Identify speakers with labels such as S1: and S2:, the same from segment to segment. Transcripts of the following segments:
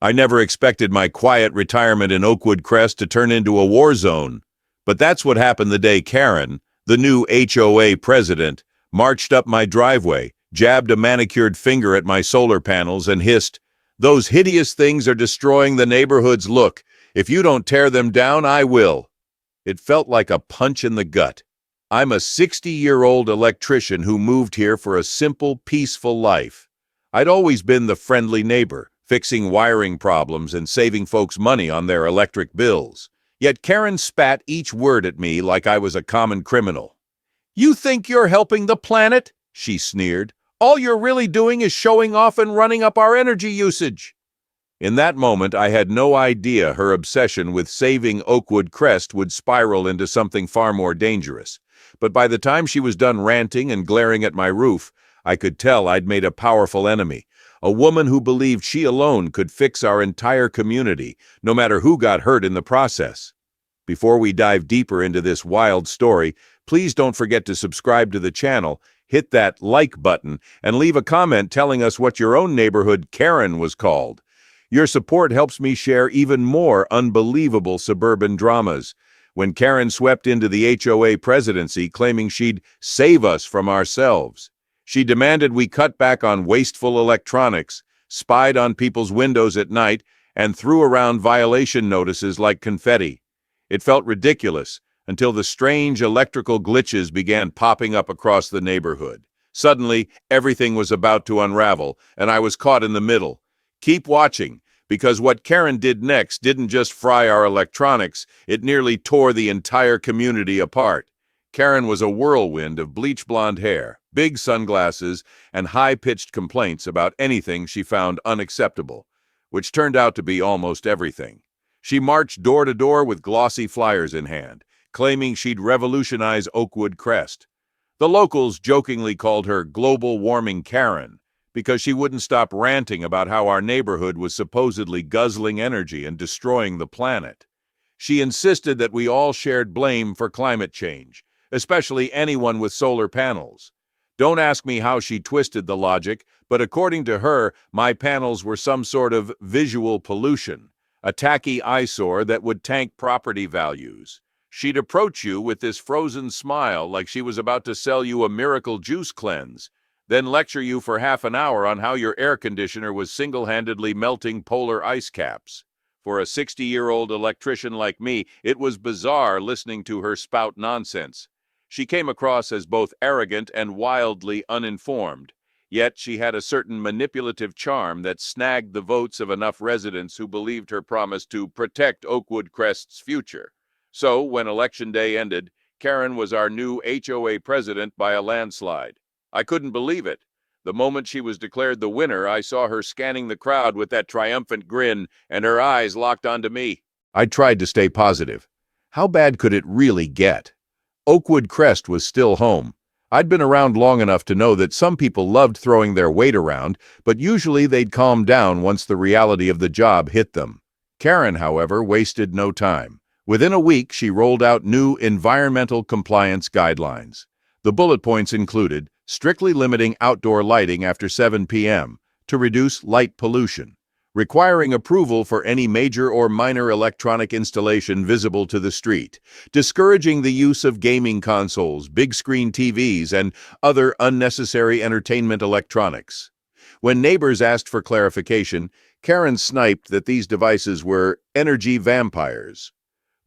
S1: I never expected my quiet retirement in Oakwood Crest to turn into a war zone. But that's what happened the day Karen, the new HOA president, marched up my driveway, jabbed a manicured finger at my solar panels, and hissed, "Those hideous things are destroying the neighborhood's look. If you don't tear them down, I will." It felt like a punch in the gut. I'm a 60-year-old electrician who moved here for a simple, peaceful life. I'd always been the friendly neighbor, fixing wiring problems and saving folks money on their electric bills. Yet Karen spat each word at me like I was a common criminal. "You think you're helping the planet?" she sneered. "All you're really doing is showing off and running up our energy usage." In that moment, I had no idea her obsession with saving Oakwood Crest would spiral into something far more dangerous. But by the time she was done ranting and glaring at my roof, I could tell I'd made a powerful enemy, a woman who believed she alone could fix our entire community, no matter who got hurt in the process. Before we dive deeper into this wild story, please don't forget to subscribe to the channel, hit that like button, and leave a comment telling us what your own neighborhood Karen was called. Your support helps me share even more unbelievable suburban dramas. When Karen swept into the HOA presidency claiming she'd save us from ourselves, she demanded we cut back on wasteful electronics, spied on people's windows at night, and threw around violation notices like confetti. It felt ridiculous until the strange electrical glitches began popping up across the neighborhood. Suddenly, everything was about to unravel, and I was caught in the middle. Keep watching, because what Karen did next didn't just fry our electronics, it nearly tore the entire community apart. Karen was a whirlwind of bleach blonde hair, big sunglasses, and high-pitched complaints about anything she found unacceptable, which turned out to be almost everything. She marched door to door with glossy flyers in hand, claiming she'd revolutionize Oakwood Crest. The locals jokingly called her Global Warming Karen, because she wouldn't stop ranting about how our neighborhood was supposedly guzzling energy and destroying the planet. She insisted that we all shared blame for climate change, especially anyone with solar panels. Don't ask me how she twisted the logic, but according to her, my panels were some sort of visual pollution, a tacky eyesore that would tank property values. She'd approach you with this frozen smile like she was about to sell you a miracle juice cleanse, then lecture you for half an hour on how your air conditioner was single-handedly melting polar ice caps. For a 60-year-old electrician like me, it was bizarre listening to her spout nonsense. She came across as both arrogant and wildly uninformed, yet she had a certain manipulative charm that snagged the votes of enough residents who believed her promise to protect Oakwood Crest's future. So, when Election Day ended, Karen was our new HOA president by a landslide. I couldn't believe it. The moment she was declared the winner, I saw her scanning the crowd with that triumphant grin, and her eyes locked onto me. I tried to stay positive. How bad could it really get? Oakwood Crest was still home. I'd been around long enough to know that some people loved throwing their weight around, but usually they'd calm down once the reality of the job hit them. Karen, however, wasted no time. Within a week, she rolled out new environmental compliance guidelines. The bullet points included strictly limiting outdoor lighting after 7 p.m. to reduce light pollution, requiring approval for any major or minor electronic installation visible to the street, discouraging the use of gaming consoles, big-screen TVs, and other unnecessary entertainment electronics. When neighbors asked for clarification, Karen sniped that these devices were energy vampires.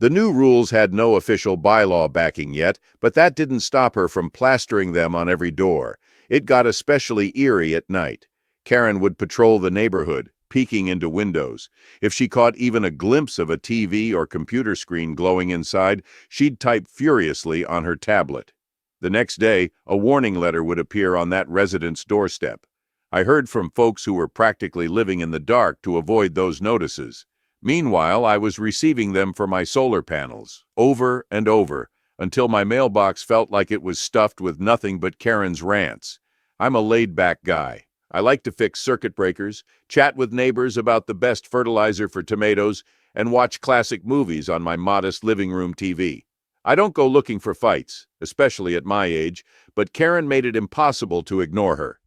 S1: The new rules had no official bylaw backing yet, but that didn't stop her from plastering them on every door. It got especially eerie at night. Karen would patrol the neighborhood, peeking into windows. If she caught even a glimpse of a TV or computer screen glowing inside, she'd type furiously on her tablet. The next day, a warning letter would appear on that resident's doorstep. I heard from folks who were practically living in the dark to avoid those notices. Meanwhile, I was receiving them for my solar panels, over and over, until my mailbox felt like it was stuffed with nothing but Karen's rants. I'm a laid-back guy. I like to fix circuit breakers, chat with neighbors about the best fertilizer for tomatoes, and watch classic movies on my modest living room TV. I don't go looking for fights, especially at my age, but Karen made it impossible to ignore her.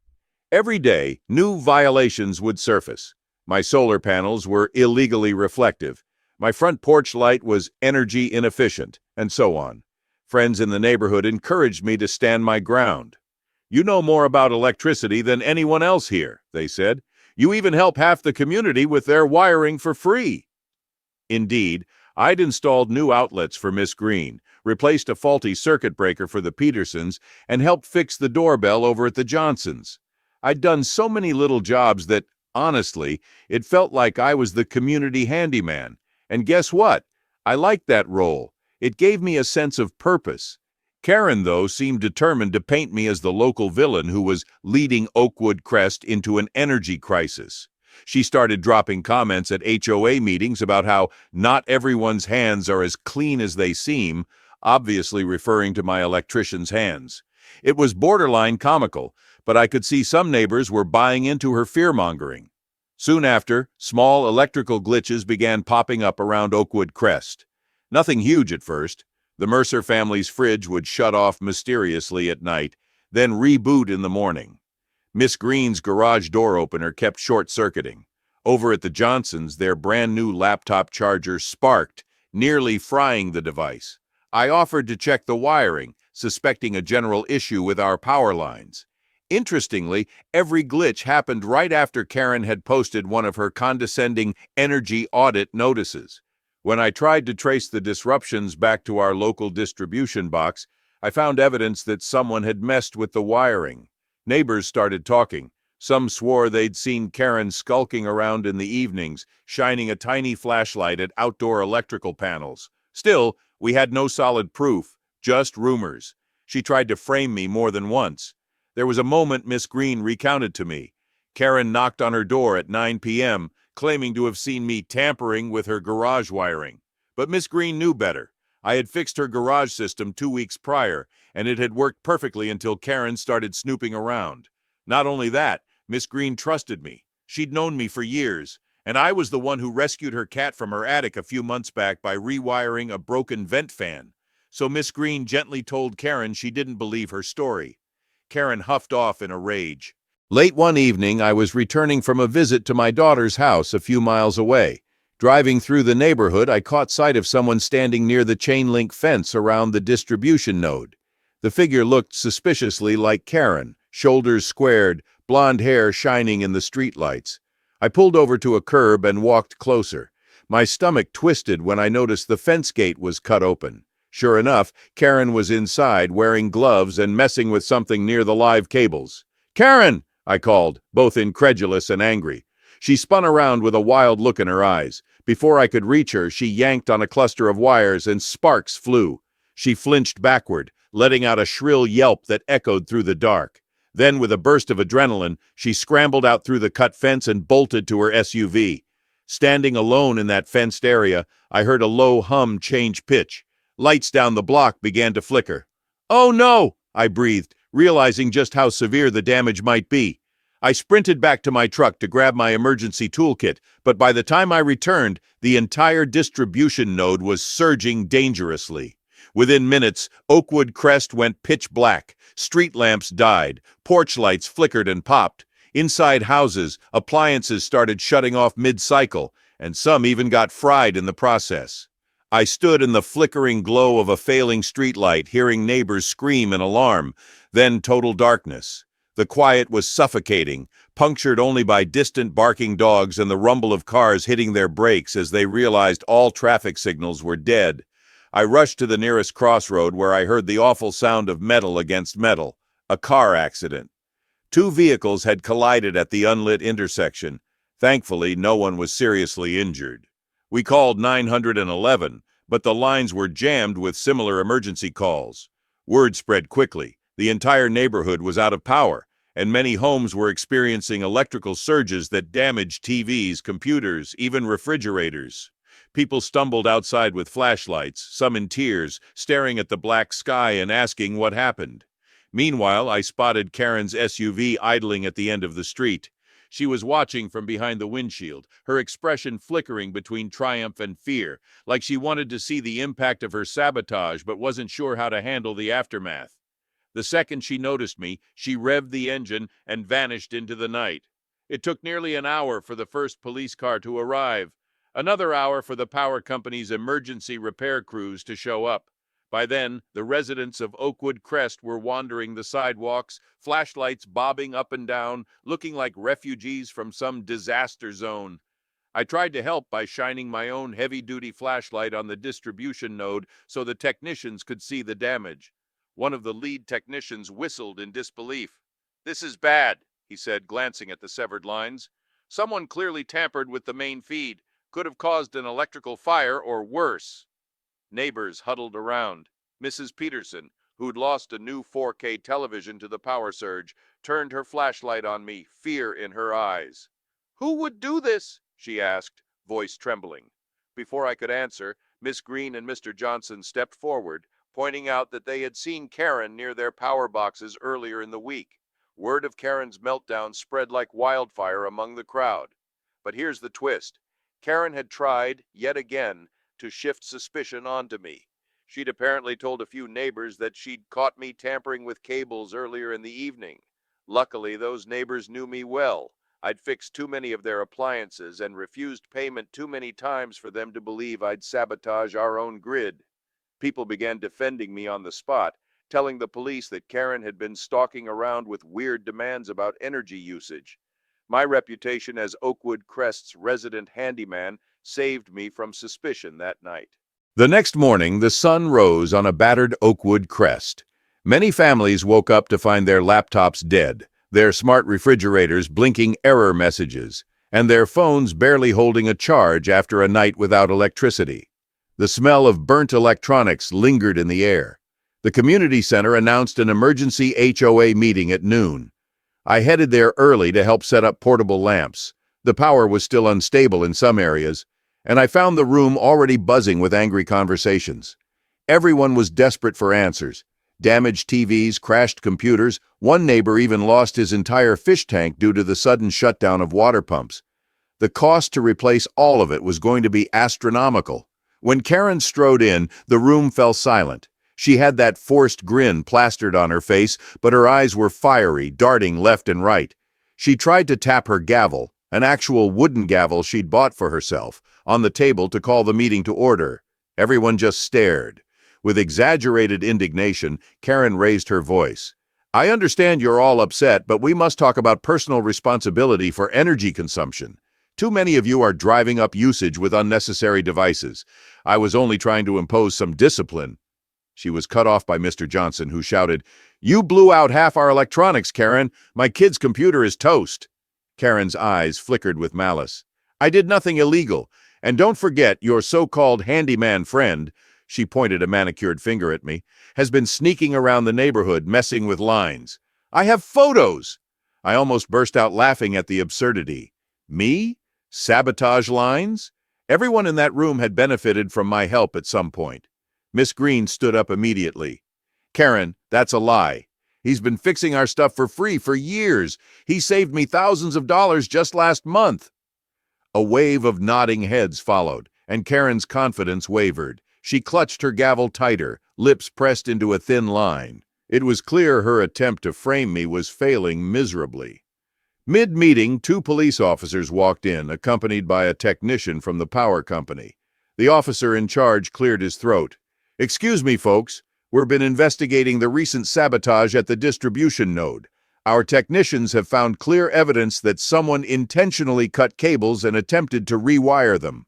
S1: Every day, new violations would surface. My solar panels were illegally reflective. My front porch light was energy inefficient, and so on. Friends in the neighborhood encouraged me to stand my ground. "You know more about electricity than anyone else here," they said. "You even help half the community with their wiring for free." Indeed, I'd installed new outlets for Miss Green, replaced a faulty circuit breaker for the Petersons, and helped fix the doorbell over at the Johnsons. I'd done so many little jobs that, honestly, it felt like I was the community handyman. And guess what? I liked that role. It gave me a sense of purpose. Karen, though, seemed determined to paint me as the local villain who was leading Oakwood Crest into an energy crisis. She started dropping comments at HOA meetings about how not everyone's hands are as clean as they seem, obviously referring to my electrician's hands. It was borderline comical, but I could see some neighbors were buying into her fear-mongering. Soon after, small electrical glitches began popping up around Oakwood Crest. Nothing huge at first. The Mercer family's fridge would shut off mysteriously at night, then reboot in the morning. Miss Green's garage door opener kept short-circuiting. Over at the Johnsons, their brand-new laptop charger sparked, nearly frying the device. I offered to check the wiring, suspecting a general issue with our power lines. Interestingly, every glitch happened right after Karen had posted one of her condescending energy audit notices. When I tried to trace the disruptions back to our local distribution box, I found evidence that someone had messed with the wiring. Neighbors started talking. Some swore they'd seen Karen skulking around in the evenings, shining a tiny flashlight at outdoor electrical panels. Still, we had no solid proof, just rumors. She tried to frame me more than once. There was a moment Miss Green recounted to me. Karen knocked on her door at 9 p.m., claiming to have seen me tampering with her garage wiring. But Miss Green knew better. I had fixed her garage system 2 weeks prior, and it had worked perfectly until Karen started snooping around. Not only that, Miss Green trusted me. She'd known me for years, and I was the one who rescued her cat from her attic a few months back by rewiring a broken vent fan. So Miss Green gently told Karen she didn't believe her story. Karen huffed off in a rage. Late one evening, I was returning from a visit to my daughter's house a few miles away. Driving through the neighborhood, I caught sight of someone standing near the chain-link fence around the distribution node. The figure looked suspiciously like Karen, shoulders squared, blonde hair shining in the streetlights. I pulled over to a curb and walked closer. My stomach twisted when I noticed the fence gate was cut open. Sure enough, Karen was inside, wearing gloves and messing with something near the live cables. "Karen!" I called, both incredulous and angry. She spun around with a wild look in her eyes. Before I could reach her, she yanked on a cluster of wires and sparks flew. She flinched backward, letting out a shrill yelp that echoed through the dark. Then, with a burst of adrenaline, she scrambled out through the cut fence and bolted to her SUV. Standing alone in that fenced area, I heard a low hum change pitch. Lights down the block began to flicker. "Oh no!" I breathed, realizing just how severe the damage might be. I sprinted back to my truck to grab my emergency toolkit, but by the time I returned, the entire distribution node was surging dangerously. Within minutes, Oakwood Crest went pitch black. Street lamps died. Porch lights flickered and popped. Inside houses, appliances started shutting off mid-cycle, and some even got fried in the process. I stood in the flickering glow of a failing streetlight, hearing neighbors scream in alarm, then total darkness. The quiet was suffocating, punctured only by distant barking dogs and the rumble of cars hitting their brakes as they realized all traffic signals were dead. I rushed to the nearest crossroad where I heard the awful sound of metal against metal. A car accident. 2 vehicles had collided at the unlit intersection. Thankfully, no one was seriously injured. We called 911, but the lines were jammed with similar emergency calls. Word spread quickly. The entire neighborhood was out of power, and many homes were experiencing electrical surges that damaged TVs, computers, even refrigerators. People stumbled outside with flashlights, some in tears, staring at the black sky and asking what happened. Meanwhile, I spotted Karen's SUV idling at the end of the street. She was watching from behind the windshield, her expression flickering between triumph and fear, like she wanted to see the impact of her sabotage but wasn't sure how to handle the aftermath. The second she noticed me, she revved the engine and vanished into the night. It took nearly an hour for the first police car to arrive, another hour for the power company's emergency repair crews to show up. By then, the residents of Oakwood Crest were wandering the sidewalks, flashlights bobbing up and down, looking like refugees from some disaster zone. I tried to help by shining my own heavy-duty flashlight on the distribution node so the technicians could see the damage. One of the lead technicians whistled in disbelief. "This is bad," he said, glancing at the severed lines. "Someone clearly tampered with the main feed. Could have caused an electrical fire or worse." Neighbors huddled around. Mrs. Peterson, who'd lost a new 4K television to the power surge, turned her flashlight on me, fear in her eyes. "Who would do this?" she asked, voice trembling. Before I could answer, Miss Green and Mr. Johnson stepped forward, pointing out that they had seen Karen near their power boxes earlier in the week. Word of Karen's meltdown spread like wildfire among the crowd. But here's the twist. Karen had tried, yet again, to shift suspicion onto me. She'd apparently told a few neighbors that she'd caught me tampering with cables earlier in the evening. Luckily, those neighbors knew me well. I'd fixed too many of their appliances and refused payment too many times for them to believe I'd sabotage our own grid. People began defending me on the spot, telling the police that Karen had been stalking around with weird demands about energy usage. My reputation as Oakwood Crest's resident handyman saved me from suspicion that night. The next morning, the sun rose on a battered Oakwood Crest. Many families woke up to find their laptops dead, their smart refrigerators blinking error messages, and their phones barely holding a charge after a night without electricity. The smell of burnt electronics lingered in the air. The community center announced an emergency HOA meeting at noon. I headed there early to help set up portable lamps. The power was still unstable in some areas, and I found the room already buzzing with angry conversations. Everyone was desperate for answers. Damaged TVs, crashed computers, one neighbor even lost his entire fish tank due to the sudden shutdown of water pumps. The cost to replace all of it was going to be astronomical. When Karen strode in, the room fell silent. She had that forced grin plastered on her face, but her eyes were fiery, darting left and right. She tried to tap her gavel, an actual wooden gavel she'd bought for herself, on the table to call the meeting to order. Everyone just stared. With exaggerated indignation, Karen raised her voice. "I understand you're all upset, but we must talk about personal responsibility for energy consumption. Too many of you are driving up usage with unnecessary devices. I was only trying to impose some discipline." She was cut off by Mr. Johnson, who shouted, "You blew out half our electronics, Karen. My kid's computer is toast." Karen's eyes flickered with malice. "I did nothing illegal. And don't forget, your so-called handyman friend," she pointed a manicured finger at me, "has been sneaking around the neighborhood messing with lines. I have photos." I almost burst out laughing at the absurdity. Me? Sabotage lines? Everyone in that room had benefited from my help at some point. Miss Green stood up immediately. "Karen, that's a lie. He's been fixing our stuff for free for years. He saved me thousands of dollars just last month." A wave of nodding heads followed, and Karen's confidence wavered. She clutched her gavel tighter, lips pressed into a thin line. It was clear her attempt to frame me was failing miserably. Mid-meeting, 2 police officers walked in, accompanied by a technician from the power company. The officer in charge cleared his throat. "Excuse me, folks. We've been investigating the recent sabotage at the distribution node. Our technicians have found clear evidence that someone intentionally cut cables and attempted to rewire them."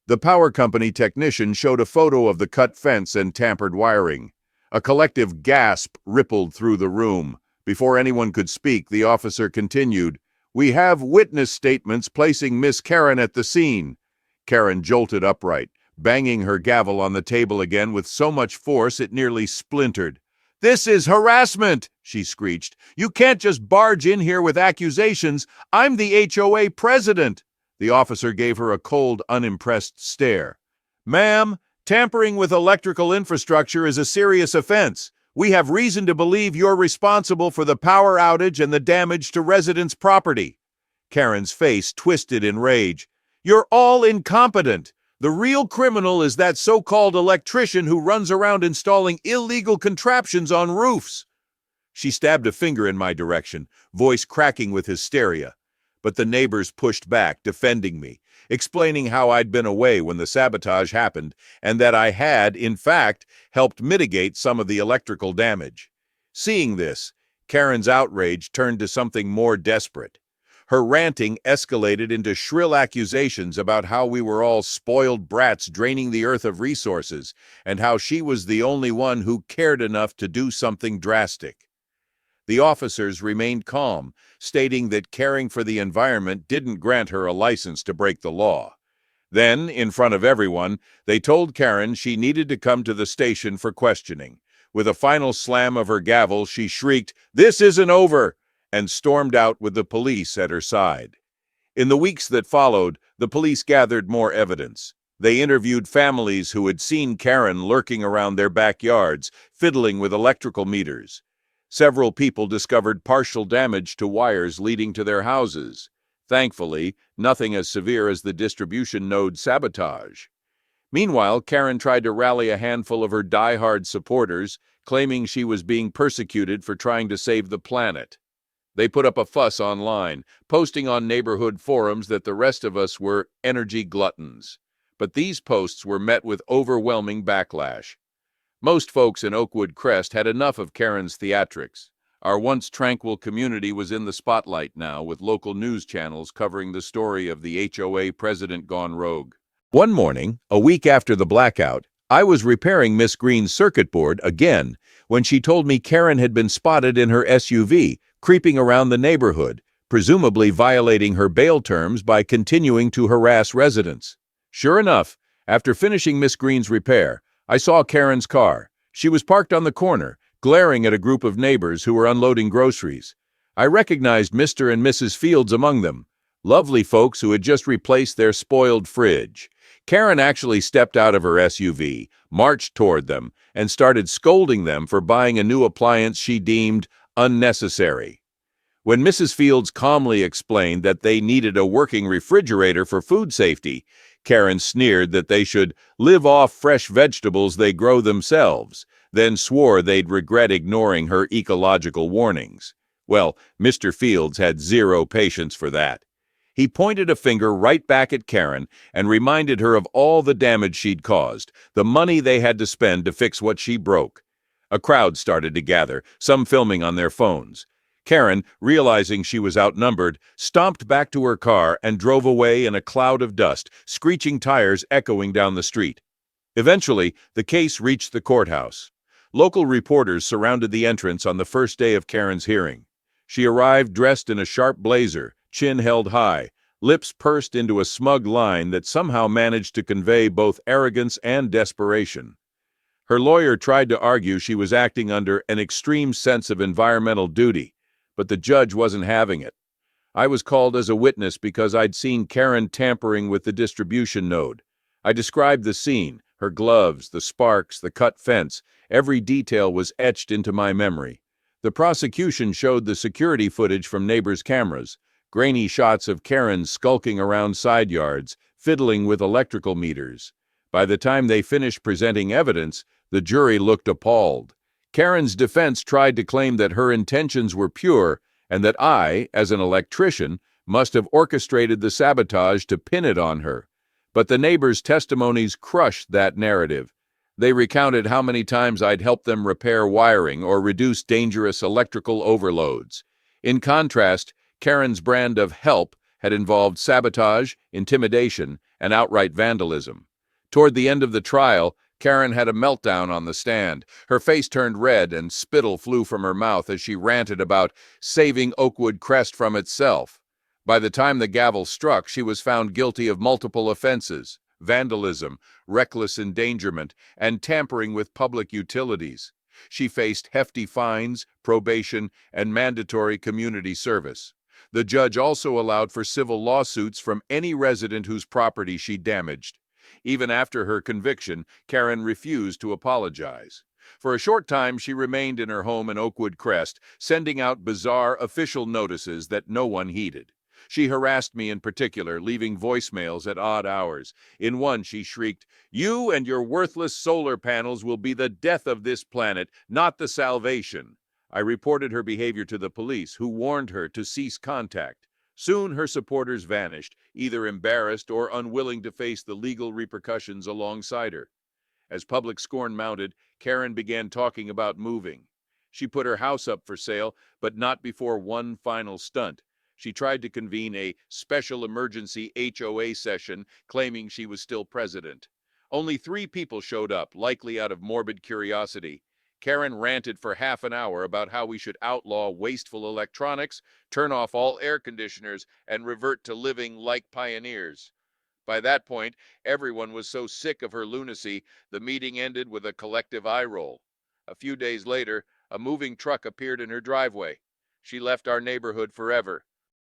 S1: The power company technician showed a photo of the cut fence and tampered wiring. A collective gasp rippled through the room. Before anyone could speak, the officer continued, "We have witness statements placing Miss Karen at the scene." Karen jolted upright, banging her gavel on the table again with so much force it nearly splintered. "This is harassment," she screeched. "You can't just barge in here with accusations. I'm the HOA president." The officer gave her a cold, unimpressed stare. "Ma'am, tampering with electrical infrastructure is a serious offense. We have reason to believe you're responsible for the power outage and the damage to residents' property." Karen's face twisted in rage. "You're all incompetent. The real criminal is that so-called electrician who runs around installing illegal contraptions on roofs." She stabbed a finger in my direction, voice cracking with hysteria. but the neighbors pushed back, defending me, explaining how I'd been away when the sabotage happened and that I had, in fact, helped mitigate some of the electrical damage. Seeing this, Karen's outrage turned to something more desperate. Her ranting escalated into shrill accusations about how we were all spoiled brats draining the earth of resources, and how she was the only one who cared enough to do something drastic. The officers remained calm, stating that caring for the environment didn't grant her a license to break the law. Then, in front of everyone, they told Karen she needed to come to the station for questioning. With a final slam of her gavel, she shrieked, "This isn't over!" and stormed out with the police at her side. In the weeks that followed, the police gathered more evidence. They interviewed families who had seen Karen lurking around their backyards, fiddling with electrical meters. Several people discovered partial damage to wires leading to their houses. Thankfully, nothing as severe as the distribution node sabotage. Meanwhile, Karen tried to rally a handful of her die-hard supporters, claiming she was being persecuted for trying to save the planet. They put up a fuss online, posting on neighborhood forums that the rest of us were energy gluttons. But these posts were met with overwhelming backlash. Most folks in Oakwood Crest had enough of Karen's theatrics. Our once tranquil community was in the spotlight now, with local news channels covering the story of the HOA president gone rogue. One morning, a week after the blackout, I was repairing Miss Green's circuit board again when she told me Karen had been spotted in her SUV, creeping around the neighborhood, presumably violating her bail terms by continuing to harass residents. Sure enough, after finishing Miss Green's repair, I saw Karen's car. She was parked on the corner, glaring at a group of neighbors who were unloading groceries. I recognized Mr. and Mrs. Fields among them, lovely folks who had just replaced their spoiled fridge. Karen actually stepped out of her SUV, marched toward them, and started scolding them for buying a new appliance she deemed unnecessary. When Mrs. Fields calmly explained that they needed a working refrigerator for food safety, Karen sneered that they should live off fresh vegetables they grow themselves, then swore they'd regret ignoring her ecological warnings. Well, Mr. Fields had zero patience for that. He pointed a finger right back at Karen and reminded her of all the damage she'd caused, the money they had to spend to fix what she broke. A crowd started to gather, some filming on their phones. Karen, realizing she was outnumbered, stomped back to her car and drove away in a cloud of dust, screeching tires echoing down the street. Eventually, the case reached the courthouse. Local reporters surrounded the entrance on the first day of Karen's hearing. She arrived dressed in a sharp blazer, chin held high, lips pursed into a smug line that somehow managed to convey both arrogance and desperation. Her lawyer tried to argue she was acting under an extreme sense of environmental duty, but the judge wasn't having it. I was called as a witness because I'd seen Karen tampering with the distribution node. I described the scene, her gloves, the sparks, the cut fence. Every detail was etched into my memory. The prosecution showed the security footage from neighbors' cameras, grainy shots of Karen skulking around side yards, fiddling with electrical meters. By the time they finished presenting evidence, the jury looked appalled. Karen's defense tried to claim that her intentions were pure and that I, as an electrician, must have orchestrated the sabotage to pin it on her. But the neighbors' testimonies crushed that narrative. They recounted how many times I'd helped them repair wiring or reduce dangerous electrical overloads. In contrast, Karen's brand of help had involved sabotage, intimidation, and outright vandalism. Toward the end of the trial, Karen had a meltdown on the stand. Her face turned red and spittle flew from her mouth as she ranted about saving Oakwood Crest from itself. By the time the gavel struck, she was found guilty of multiple offenses: vandalism, reckless endangerment, and tampering with public utilities. She faced hefty fines, probation, and mandatory community service. The judge also allowed for civil lawsuits from any resident whose property she damaged. Even after her conviction, Karen refused to apologize. For a short time, she remained in her home in Oakwood Crest, sending out bizarre official notices that no one heeded. She harassed me in particular, leaving voicemails at odd hours. In one, she shrieked, "You and your worthless solar panels will be the death of this planet, not the salvation." I reported her behavior to the police, who warned her to cease contact. Soon her supporters vanished, either embarrassed or unwilling to face the legal repercussions alongside her. As public scorn mounted, Karen began talking about moving. She put her house up for sale, but not before one final stunt. She tried to convene a special emergency HOA session, claiming she was still president. Only 3 people showed up, likely out of morbid curiosity. Karen ranted for half an hour about how we should outlaw wasteful electronics, turn off all air conditioners, and revert to living like pioneers. By that point, everyone was so sick of her lunacy, the meeting ended with a collective eye roll. A few days later, a moving truck appeared in her driveway. She left our neighborhood forever,